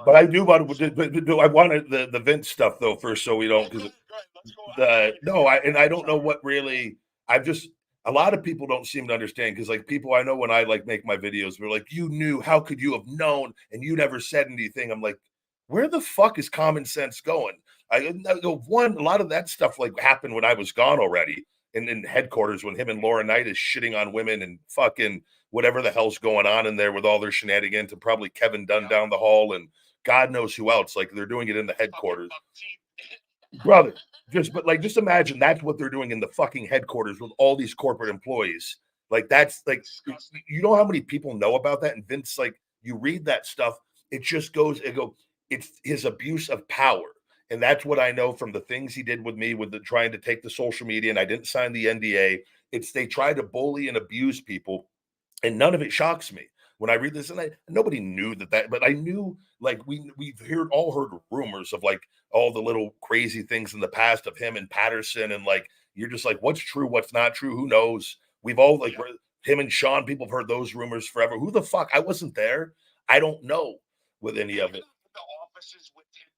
But I do want to. But I wanted the Vince stuff though first, so we don't because I don't know what really. I've just a lot of people don't seem to understand because like people I know when I like make my videos, they're like, you knew, how could you have known? And you never said anything. I'm like, where the fuck is common sense going? A lot of that stuff like happened when I was gone already in headquarters when him and Laurinaitis shitting on women and fucking whatever the hell's going on in there with all their shenanigans and probably Kevin Dunn down the hall and God knows who else. Like they're doing it in the headquarters. Brother, just imagine that's what they're doing in the fucking headquarters with all these corporate employees. Like that's like you know how many people know about that? And Vince, like you read that stuff, it just goes, it's his abuse of power. And that's what I know from the things he did with me with the trying to take the social media, and I didn't sign the NDA. It's they try to bully and abuse people, and none of it shocks me when I read this. And nobody knew that, but I knew like we've all heard rumors of like all the little crazy things in the past of him and Patterson, and like you're just like, what's true, what's not true, who knows? We've all like him and Sean. People have heard those rumors forever. Who the fuck? I wasn't there. I don't know with any of it. The offices with him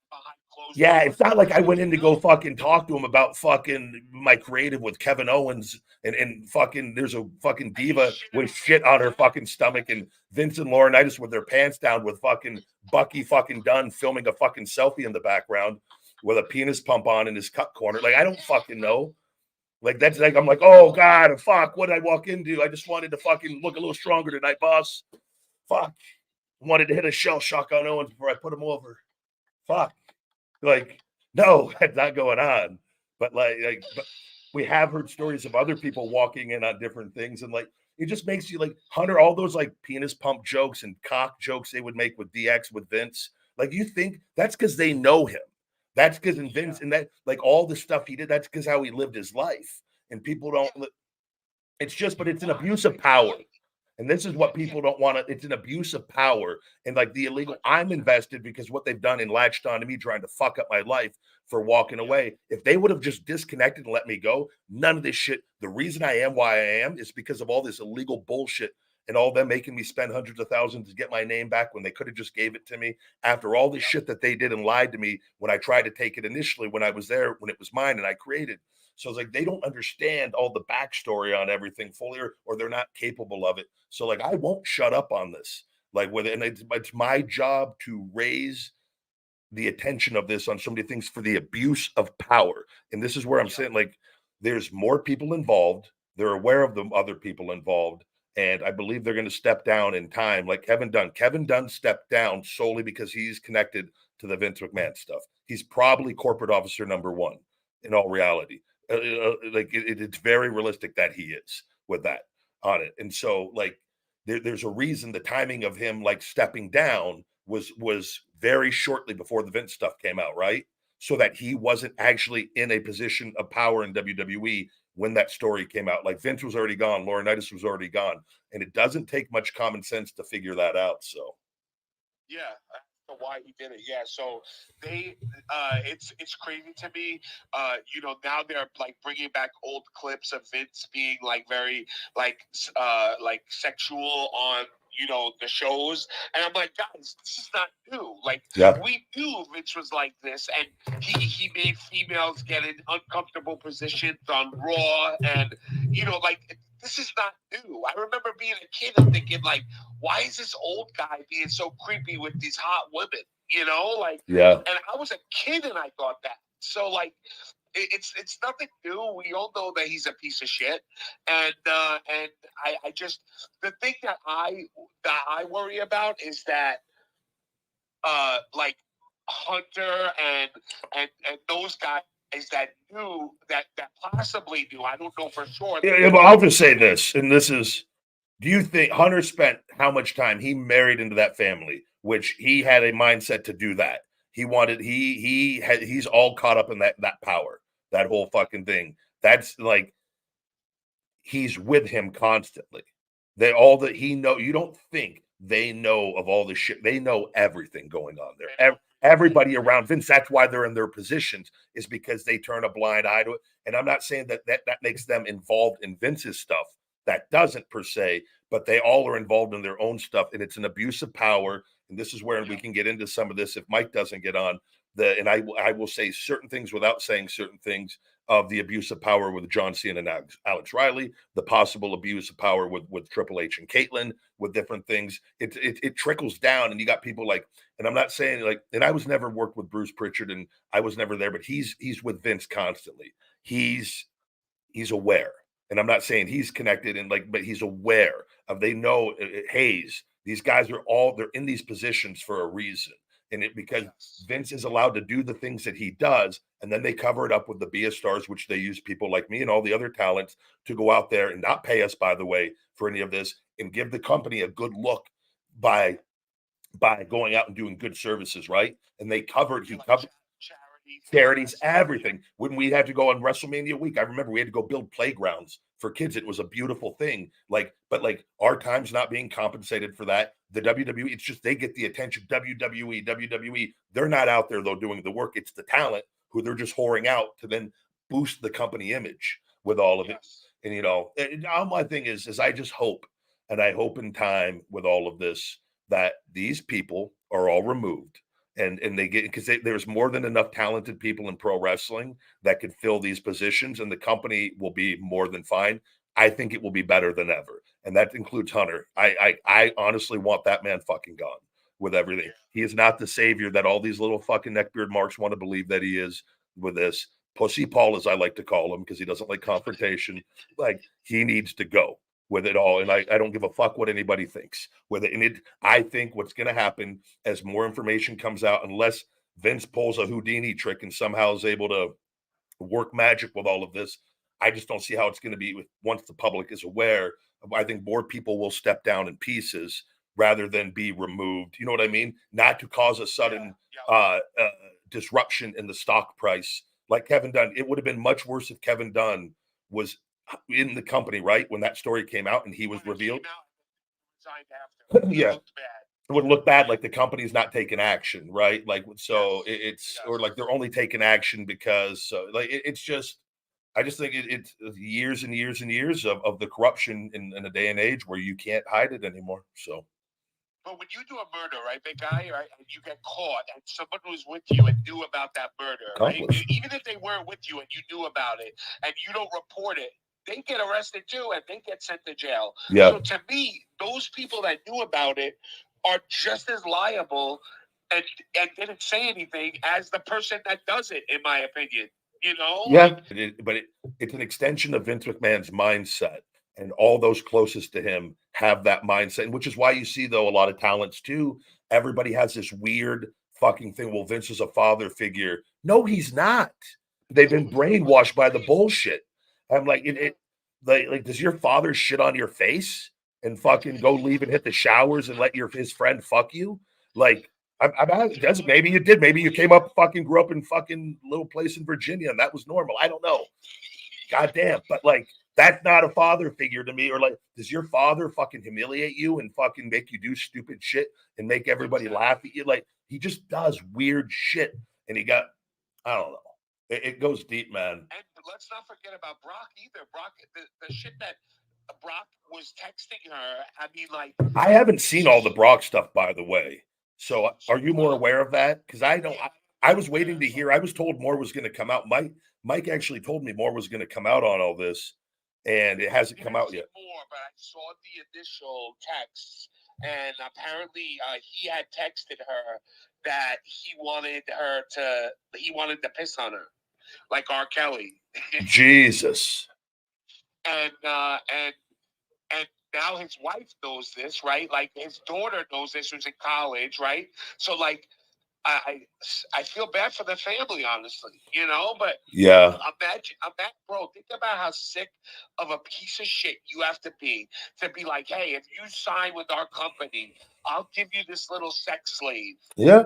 behind closed Yeah, doors. it's not like I went in to go fucking talk to him about fucking my creative with Kevin Owens and fucking there's a fucking diva with shit on her fucking stomach and Vince and Laurinaitis with their pants down with fucking Bucky fucking Dunn filming a fucking selfie in the background with a penis pump on in his cut corner. Like I don't fucking know. Like that's like I'm like, oh God, fuck, what did I walk into? I just wanted to fucking look a little stronger tonight, boss. Fuck. Wanted to hit a shell shock on Owens before I put him over. Fuck. Like, no, that's not going on. But but we have heard stories of other people walking in on different things, and like it just makes you like Hunter, all those like penis pump jokes and cock jokes they would make with DX with Vince. Like you think that's because they know him. That's because in Vince and that like all the stuff he did, that's because how he lived his life. And people don't it's just, but it's an abuse of power. And this is what people don't want to, it's an abuse of power. And like the illegal, I'm invested because what they've done and latched on to me trying to fuck up my life for walking away. If they would have just disconnected and let me go, none of this shit. The reason I am why I am is because of all this illegal bullshit and all them making me spend hundreds of thousands to get my name back when they could have just gave it to me after all this shit that they did and lied to me when I tried to take it initially when I was there, when it was mine and I created. So it's like they don't understand all the backstory on everything fully, or they're not capable of it. So like I won't shut up on this. Like with it, and it's my job to raise the attention of this on so many things for the abuse of power. And this is where I'm saying like there's more people involved. They're aware of the other people involved. And I believe they're going to step down in time, like Kevin Dunn. Kevin Dunn stepped down solely because he's connected to the Vince McMahon stuff. He's probably corporate officer number one in all reality. It's very realistic that he is with that on it. And so like there's a reason the timing of him like stepping down was very shortly before the Vince stuff came out, right? So that he wasn't actually in a position of power in WWE when that story came out. Like Vince was already gone, Laurinaitis was already gone, and it doesn't take much common sense to figure that out. So yeah, why he did it. Yeah, so they, it's crazy to me. Now they're like bringing back old clips of Vince being like very like sexual on the shows, and I'm like, guys, this is not new. Like yeah, we knew Vince was like this, and he made females get in uncomfortable positions on Raw, and like this is not new. I remember being a kid and thinking like, why is this old guy being so creepy with these hot women? Like, yeah. and I was a kid and I thought that. So like, it's nothing new. We all know that he's a piece of shit, and I just the thing that I worry about is that like Hunter and those guys that knew that possibly knew. I don't know for sure. Yeah, but I'll just say this, and this is: do you think Hunter spent how much time he married into that family, which he had a mindset to do that? He wanted he's all caught up in that power, that whole fucking thing. That's like he's with him constantly. They all that he know. You don't think they know of all the shit? They know everything going on there. Everybody around Vince. That's why they're in their positions, is because they turn a blind eye to it. And I'm not saying that makes them involved in Vince's stuff. That doesn't per se, but they all are involved in their own stuff, and it's an abuse of power. and this is where we can get into some of this if Mike doesn't get on, and I will say certain things without saying certain things, of the abuse of power with John Cena and Alex Riley, the possible abuse of power with Triple H and Caitlyn, with different things. It trickles down, and you got people like, and I'm not saying like, and I was never worked with Bruce Pritchard, and I was never there, but he's with Vince constantly. He's aware, and I'm not saying he's connected and like, but he's aware of, they know Hayes. These guys they're in these positions for a reason. And because Vince is allowed to do the things that he does, and then they cover it up with the BS stars, which they use people like me and all the other talents to go out there and not pay us, by the way, for any of this, and give the company a good look by going out and doing good services, right? And he covered charities, everything. When we had to go on WrestleMania week, I remember we had to go build playgrounds for kids. It was a beautiful thing. But our time's not being compensated for that. The WWE, it's just they get the attention. WWE, they're not out there though doing the work. It's the talent who they're just whoring out to then boost the company image with all of it. And now my thing is I just hope, and I hope in time with all of this, that these people are all removed. And they get, because there's more than enough talented people in pro wrestling that could fill these positions, and the company will be more than fine. I think it will be better than ever, and that includes Hunter. I honestly want that man fucking gone with everything. He is not the savior that all these little fucking neckbeard marks want to believe that he is with this. Pussy Paul, as I like to call him, because he doesn't like confrontation. Like, he needs to go with it all. And I don't give a fuck what anybody thinks with it. And I think what's going to happen as more information comes out, unless Vince pulls a Houdini trick and somehow is able to work magic with all of this, I just don't see how it's going to be once the public is aware. I think more people will step down in pieces rather than be removed. You know what I mean? Not to cause a sudden disruption in the stock price. Like Kevin Dunn, it would have been much worse if Kevin Dunn was in the company, right, when that story came out and he was revealed. Yeah, it would look bad, like the company's not taking action, right? Like, so it's or like they're only taking action because like it's just, I just think it's years and years and years of the corruption in a day and age where you can't hide it anymore. So, but when you do a murder, right, big guy, right, and you get caught, and someone was with you and knew about that murder, right, even if they weren't with you and you knew about it and you don't report it, they get arrested too and they get sent to jail. Yeah. So to me, those people that knew about it are just as liable and didn't say anything as the person that does it, in my opinion. Yeah, but it's an extension of Vince McMahon's mindset, and all those closest to him have that mindset, which is why you see, though, a lot of talents too. Everybody has this weird fucking thing. Well, Vince is a father figure. No, he's not. They've been brainwashed by the bullshit. I'm like, like, does your father shit on your face and fucking go leave and hit the showers and let his friend fuck you? Like, maybe you did. Maybe you grew up in fucking little place in Virginia and that was normal. I don't know. Goddamn. But like, that's not a father figure to me. Or like, does your father fucking humiliate you and fucking make you do stupid shit and make everybody laugh at you? Like, he just does weird shit. And I don't know. It goes deep, man. And let's not forget about Brock either. Brock, the shit that Brock was texting her. I mean, like, I haven't seen all the Brock stuff, by the way. So are you more aware of that? Because I don't. I was waiting to hear. I was told more was going to come out. Mike actually told me more was going to come out on all this, and it hasn't come out yet. More, but I saw the initial texts, and apparently he had texted her that he wanted to piss on her, like R. Kelly. Jesus. And now his wife knows this, right? Like, his daughter knows this, who's in college, right? So like, I feel bad for the family, honestly, but yeah. Imagine, bro, think about how sick of a piece of shit you have to be like, hey, if you sign with our company, I'll give you this little sex slave. Yeah.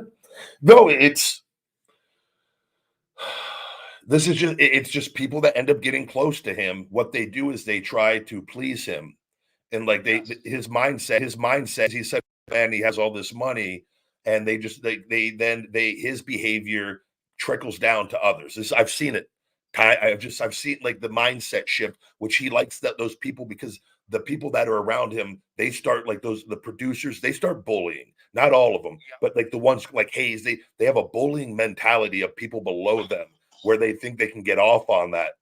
No, it's just people that end up getting close to him. What they do is they try to please him. And like his mindset, he said, man, he has all this money, and his behavior trickles down to others. I've seen it. I've seen like the mindset shift, which he likes those people because the people that are around him, they start like the producers, they start bullying. Not all of them, but like the ones like Hayes, they have a bullying mentality of people below them where they think they can get off on that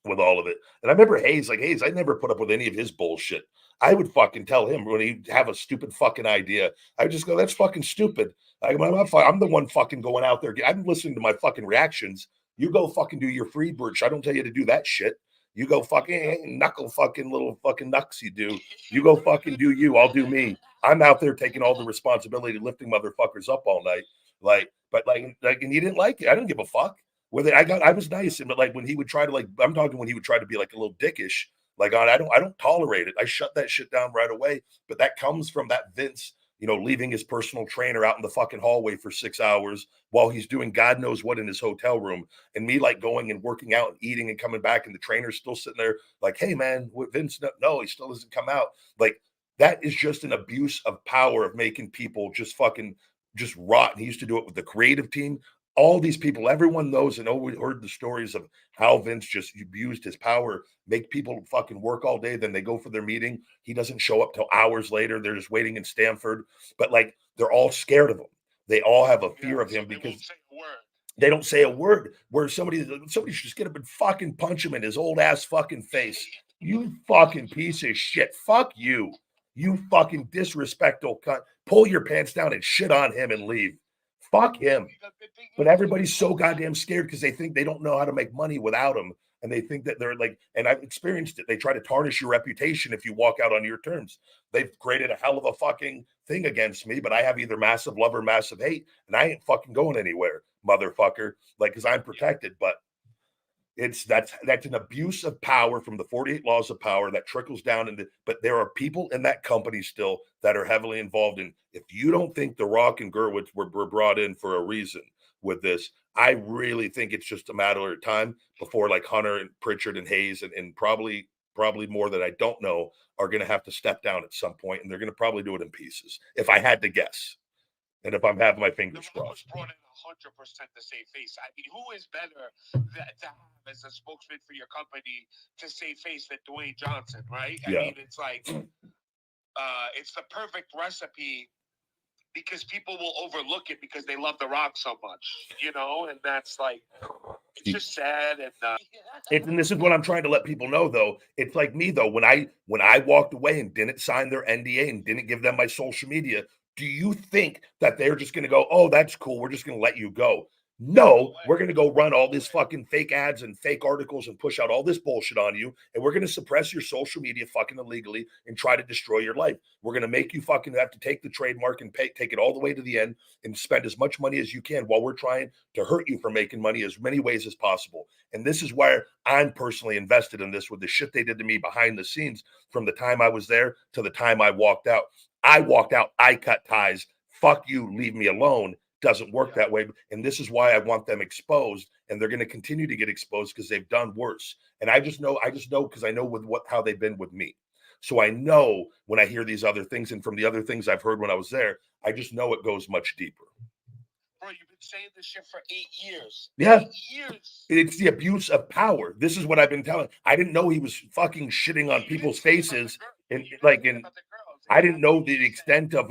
with all of it. And I remember Hayes, like Hayes, I never put up with any of his bullshit. I would fucking tell him when he'd have a stupid fucking idea. I would just go, that's fucking stupid. I'm the one fucking going out there. I'm listening to my fucking reactions. You go fucking do your free birch. I don't tell you to do that shit. You go fucking knuckle fucking little fucking knucks you do. You go fucking do you. I'll do me. I'm out there taking all the responsibility, lifting motherfuckers up all night. And he didn't like it. I didn't give a fuck. I was nice, but like when he would try to I'm talking when he would try to be like a little dickish, like I don't tolerate it. I shut that shit down right away. But that comes from that Vince, leaving his personal trainer out in the fucking hallway for 6 hours while he's doing God knows what in his hotel room, and me like going and working out and eating and coming back, and the trainer's still sitting there like, hey man, Vince, no, he still doesn't come out. Like that is just an abuse of power of making people just rot. And he used to do it with the creative team. All these people, everyone knows and always heard the stories of how Vince just abused his power, make people fucking work all day. Then they go for their meeting. He doesn't show up till hours later. They're just waiting in Stanford. But like, they're all scared of him. They all have a fear of him because they don't say a word. Where somebody should just get up and fucking punch him in his old ass fucking face. You fucking piece of shit. Fuck you. You fucking disrespectful cunt. Pull your pants down and shit on him and leave. Fuck him. But everybody's so goddamn scared because they think they don't know how to make money without him. And they think that they're like, and I've experienced it. They try to tarnish your reputation if you walk out on your terms. They've created a hell of a fucking thing against me, but I have either massive love or massive hate, and I ain't fucking going anywhere, motherfucker. Like, because I'm protected, but that's an abuse of power from the 48 laws of power that trickles down into, but there are people in that company still that are heavily involved in. If you don't think The Rock and Gerwitz were brought in for a reason with this, I really think it's just a matter of time before like Hunter and Pritchard and Hayes and probably more that I don't know are going to have to step down at some point, and they're going to probably do it in pieces if I had to guess. And if I'm having my fingers crossed. Brought in 100% to save face. I mean, who is better to have as a spokesman for your company to save face than Dwayne Johnson, right? Yeah. I mean, it's like, it's the perfect recipe because people will overlook it because they love The Rock so much, and that's like, it's just sad. And this is what I'm trying to let people know, though. It's like me, though. When I walked away and didn't sign their NDA and didn't give them my social media, do you think that they're just going to go, oh, that's cool, we're just going to let you go? No, we're going to go run all these fucking fake ads and fake articles and push out all this bullshit on you. And we're going to suppress your social media fucking illegally and try to destroy your life. We're going to make you fucking have to take the trademark and take it all the way to the end and spend as much money as you can while we're trying to hurt you from making money as many ways as possible. And this is where I'm personally invested in this with the shit they did to me behind the scenes from the time I was there to the time I walked out. I walked out, I cut ties. Fuck you, leave me alone. Doesn't work that way. And this is why I want them exposed, and they're going to continue to get exposed because they've done worse. And I just know because I know with how they've been with me. So I know when I hear these other things, and from the other things I've heard when I was there, I just know it goes much deeper. Bro, you've been saying this shit for 8 years. Yeah. 8 years. It's the abuse of power. This is what I've been telling. I didn't know he was fucking shitting on people's faces. And I didn't know the extent of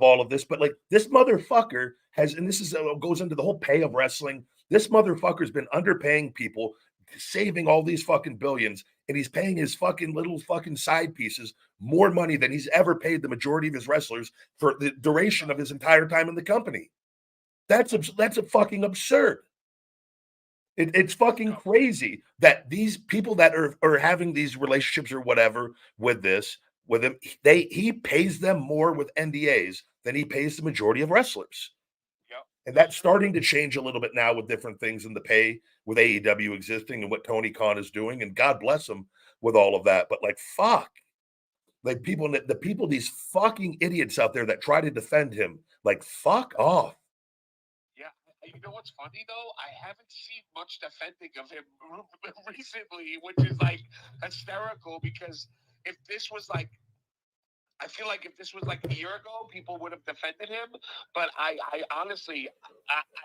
all of this, but like this motherfucker has, and this is goes into the whole pay of wrestling. This motherfucker's been underpaying people, saving all these fucking billions, and he's paying his fucking little fucking side pieces more money than he's ever paid the majority of his wrestlers for the duration of his entire time in the company. That's a fucking absurd. It's fucking crazy that these people that are having these relationships or whatever with him, he pays them more with NDAs than he pays the majority of wrestlers. Yep. And that's starting to change a little bit now with different things in the pay with AEW existing and what Tony Khan is doing. And God bless him with all of that. But like, fuck. Like these fucking idiots out there that try to defend him, like, fuck off. Yeah. You know what's funny though? I haven't seen much defending of him recently, which is like hysterical because if this was like, I feel like if this was like a year ago, people would have defended him. But I honestly,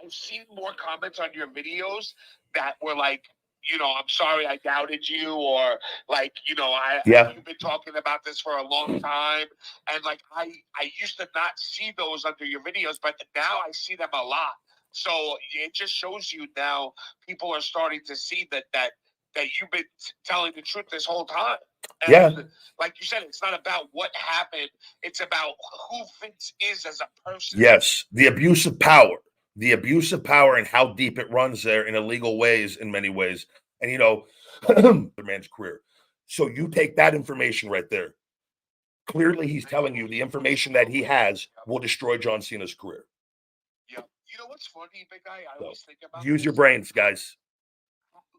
I've seen more comments on your videos that were like, you know, I'm sorry I doubted you, or like, you know, you've been talking about this for a long time, and like I used to not see those under your videos, but now I see them a lot. So it just shows you now people are starting to see that you've been telling the truth this whole time. And like you said, it's not about what happened; it's about who Vince is as a person. Yes, the abuse of power. The abuse of power and how deep it runs there in illegal ways, in many ways. And, you know, the man's career. So you take that information right there. Clearly, he's telling you the information that he has will destroy John Cena's career. Yeah. You know what's funny, big guy? I always think about use your brains, guys.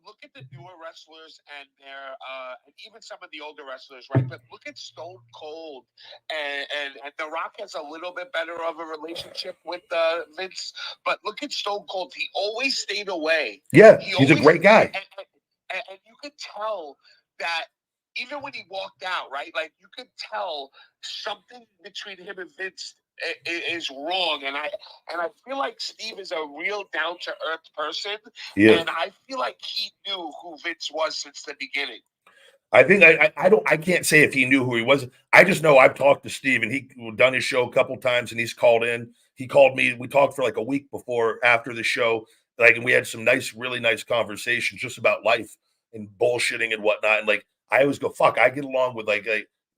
Look at the newer wrestlers and and even some of the older wrestlers, right? But look at Stone Cold and The Rock has a little bit better of a relationship with Vince. But look at Stone Cold; he always stayed away. Yeah, he's a great guy, and you could tell that even when he walked out, right? Like you could tell something between him and Vince is wrong, and I feel like Steve is a real down to earth person, and I feel like he knew who Vince was since the beginning. I think I can't say if he knew who he was. I just know I've talked to Steve, and he done his show a couple times, and he's called in. He called me. We talked for like a week before, after the show, like, and we had some really nice conversations just about life and bullshitting and whatnot. And like, I always go, fuck, I get along with like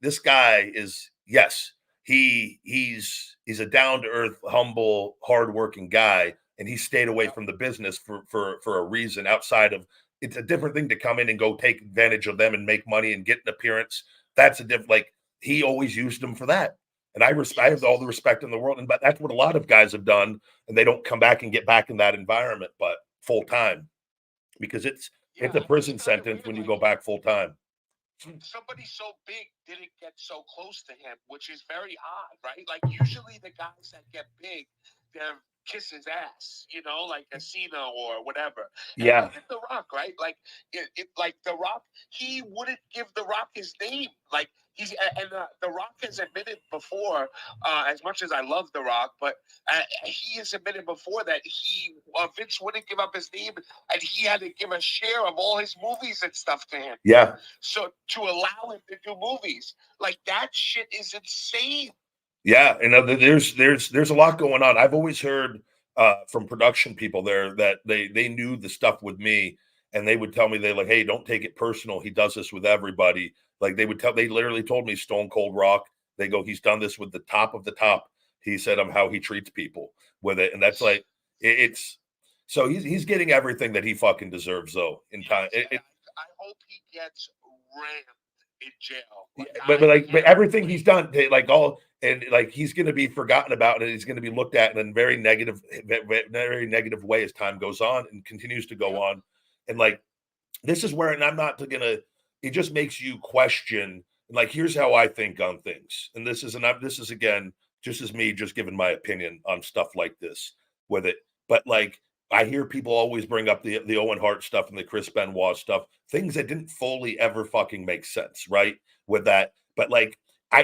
this guy is, yes, he's a down to earth, humble, hardworking guy, and he stayed away from the business for a reason. Outside of, it's a different thing to come in and go take advantage of them and make money and get an appearance. That's a different, like, he always used them for that. And I have all the respect in the world. And but that's what a lot of guys have done, and they don't come back and get back in that environment, but full time, because it's a prison sentence when you go back full time. Somebody so big didn't get so close to him, which is very odd, right? Like usually the guys that get big, they're kiss his ass, you know, like a Cena or whatever. And look at The Rock, right? Like like The Rock, he wouldn't give The Rock his name. Like The Rock has admitted before, as much as I love The Rock, but he has admitted before that Vince wouldn't give up his name, and he had to give a share of all his movies and stuff to him. Yeah. So to allow him to do movies, like that shit is insane. Yeah, and there's a lot going on. I've always heard from production people there that they knew the stuff with me, and they would tell me, they like, hey, don't take it personal. He does this with everybody. Like they literally told me, Stone Cold Rock. They go, he's done this with the top of the top. He said, how he treats people with it, and that's like it's. So he's getting everything that he fucking deserves, though. In time, I hope he gets rammed in jail. But everything he's done, like all, and like he's going to be forgotten about, and he's going to be looked at in a very negative way as time goes on and continues to go on. And like, this is where, and I'm not going to, it just makes you question. And like, here's how I think on things. And this is again, just as me, just giving my opinion on stuff like this with it. But like, I hear people always bring up the Owen Hart stuff and the Chris Benoit stuff, things that didn't fully ever fucking make sense, right? With that. But like,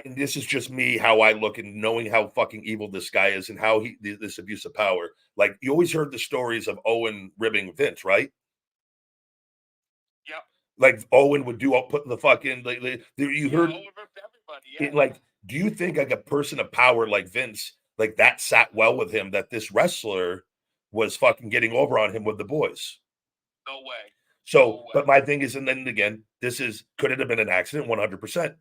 this is just me, how I look, and knowing how fucking evil this guy is and how this abuse of power. Like, you always heard the stories of Owen ribbing Vince, right? Yeah. Like Owen would put the fucking, you heard Owen ripped everybody. Like, do you think like a person of power like Vince, like that sat well with him, that this wrestler was fucking getting over on him with the boys? No way. So, but my thing is, and then again, could it have been an accident? 100%.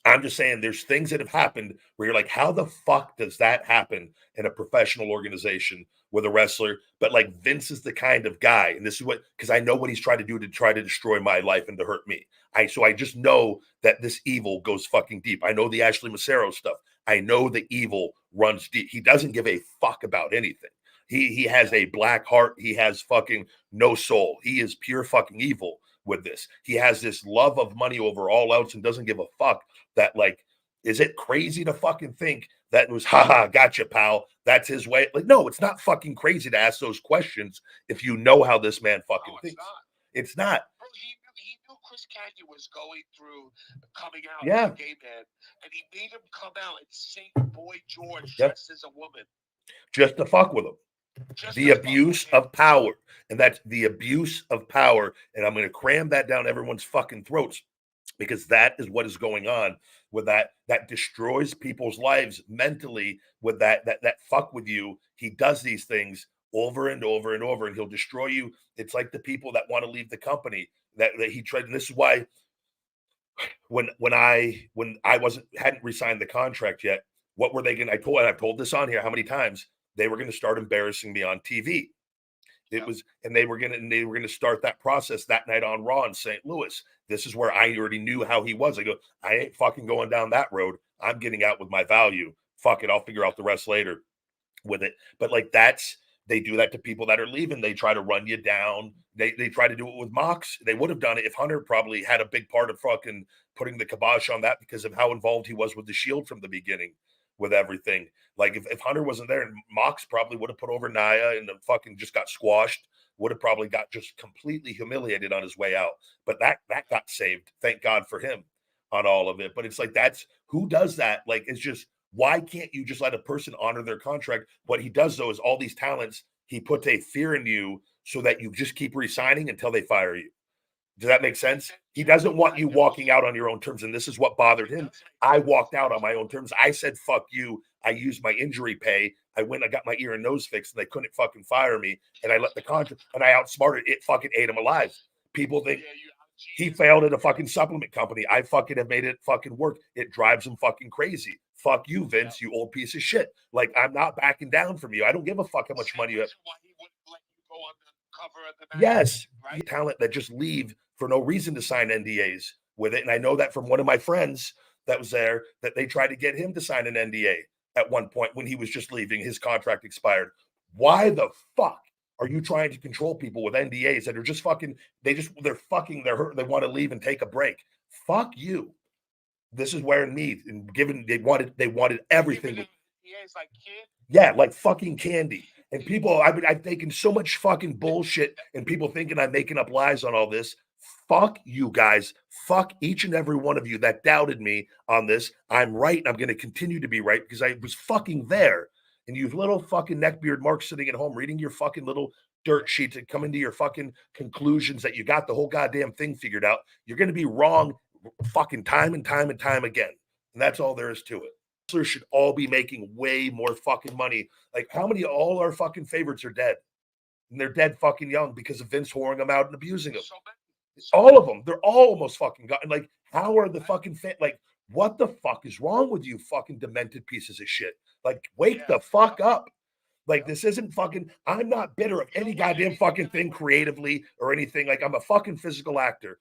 I'm just saying there's things that have happened where you're like, how the fuck does that happen in a professional organization with a wrestler? But like, Vince is the kind of guy, and this is because I know what he's trying to do to try to destroy my life and to hurt me. So I just know that this evil goes fucking deep. I know the Ashley Massaro stuff. I know the evil runs deep. He doesn't give a fuck about anything. He has a black heart. He has fucking no soul. He is pure fucking evil with this. He has this love of money over all else and doesn't give a fuck. That, like, is it crazy to fucking think that it was, haha, gotcha, pal, that's his way? Like, no, it's not fucking crazy to ask those questions if you know how this man fucking thinks. It's not. Bro, he knew Chris Canyon was going through coming out as a gay man, and he made him come out and sing Boy George dressed as a woman. Just to fuck with him. The abuse of power. And that's the abuse of power. And I'm going to cram that down everyone's fucking throats, because that is what is going on with that. That destroys people's lives mentally. With that fuck with you. He does these things over and over and over, and he'll destroy you. It's like the people that want to leave the company that he tried. And this is why when I hadn't resigned the contract yet, what were they going to, I've told this on here how many times, they were going to start embarrassing me on TV. It was, and they were going to start that process that night on Raw in St. Louis. This is where I already knew how he was. I go, I ain't fucking going down that road. I'm getting out with my value. Fuck it. I'll figure out the rest later with it. But like, they do that to people that are leaving. They try to run you down. They try to do it with Mox. They would have done it if Hunter probably had a big part of fucking putting the kibosh on that, because of how involved he was with the Shield from the beginning with everything. Like if Hunter wasn't there, and Mox probably would have put over Nia and the fucking just got squashed, would have probably got just completely humiliated on his way out. But that got saved. Thank God for him on all of it. But it's like, that's who does that. Like, it's just, why can't you just let a person honor their contract? What he does though is all these talents, he puts a fear in you so that you just keep resigning until they fire you. Does that make sense? He doesn't want you walking out on your own terms. And this is what bothered him. I walked out on my own terms. I said, fuck you. I used my injury pay. I got my ear and nose fixed, and they couldn't fucking fire me. And I let the contract, and I outsmarted it. Fucking ate him alive. People think he failed at a fucking supplement company. I fucking have made it fucking work. It drives him fucking crazy. Fuck you, Vince, you old piece of shit. Like, I'm not backing down from you. I don't give a fuck how much money you have. Yes, right? Talent that just leave for no reason to sign NDAs with it. And I know that from one of my friends that was there, that they tried to get him to sign an NDA at one point when he was just leaving. His contract expired. Why the fuck are you trying to control people with NDAs that are just fucking, they're hurt, they want to leave and take a break? Fuck you. This is wearing me, and given they wanted everything. Yeah, like fucking candy. And people, I've taken so much fucking bullshit, and people thinking I'm making up lies on all this. Fuck you guys. Fuck each and every one of you that doubted me on this. I'm right, and I'm going to continue to be right, because I was fucking there. And you little fucking neckbeard marks sitting at home reading your fucking little dirt sheet to come into your fucking conclusions that you got the whole goddamn thing figured out. You're going to be wrong fucking time and time and time again. And that's all there is to it. Wrestlers should all be making way more fucking money. Like, how many of all our fucking favorites are dead? And they're dead fucking young because of Vince whoring them out and abusing them. All of them. They're all almost fucking gone. Like, how are the fucking like, what the fuck is wrong with you fucking demented pieces of shit? Like, wake the fuck up. Like, this isn't fucking, I'm not bitter of any goddamn fucking thing creatively or anything. Like, I'm a fucking physical actor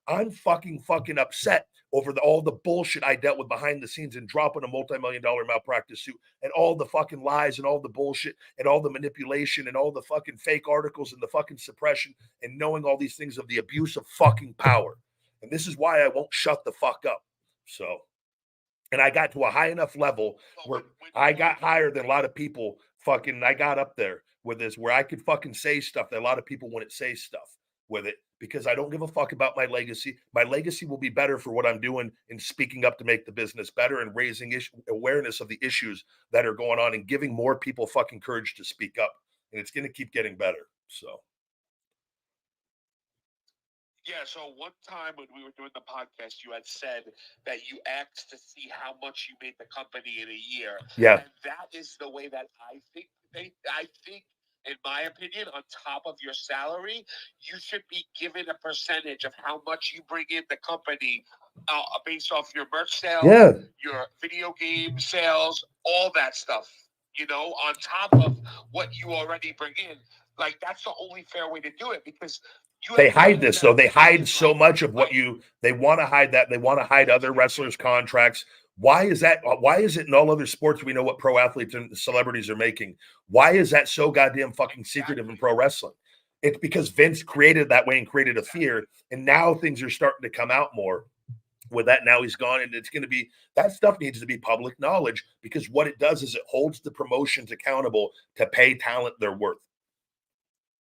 I'm fucking upset over all the bullshit I dealt with behind the scenes and dropping a multi-million-dollar malpractice suit and all the fucking lies and all the bullshit and all the manipulation and all the fucking fake articles and the fucking suppression and knowing all these things of the abuse of fucking power. And this is why I won't shut the fuck up. So, and I got to a high enough level where I got higher than a lot of people fucking, I got up there with this where I could fucking say stuff that a lot of people wouldn't say stuff with it, because I don't give a fuck about my legacy. My legacy will be better for what I'm doing and speaking up to make the business better and raising awareness of the issues that are going on and giving more people fucking courage to speak up. And it's going to keep getting better. So. Yeah, so one time when we were doing the podcast, you had said that you asked to see how much you made the company in a year. Yeah. And that is the way that I think in my opinion, on top of your salary, you should be given a percentage of how much you bring in the company based off your merch sales, your video game sales, all that stuff, on top of what you already bring in. Like, that's the only fair way to do it, because they hide this, though. They hide so much of what they want to hide that. They want to hide other wrestlers' contracts. Why is that? Why is it in all other sports we know what pro athletes and celebrities are making? Why is that so goddamn fucking secretive in pro wrestling? It's because Vince created it that way and created a fear, and now things are starting to come out more with that. Now he's gone, and it's going to be, that stuff needs to be public knowledge, because what it does is it holds the promotions accountable to pay talent their worth.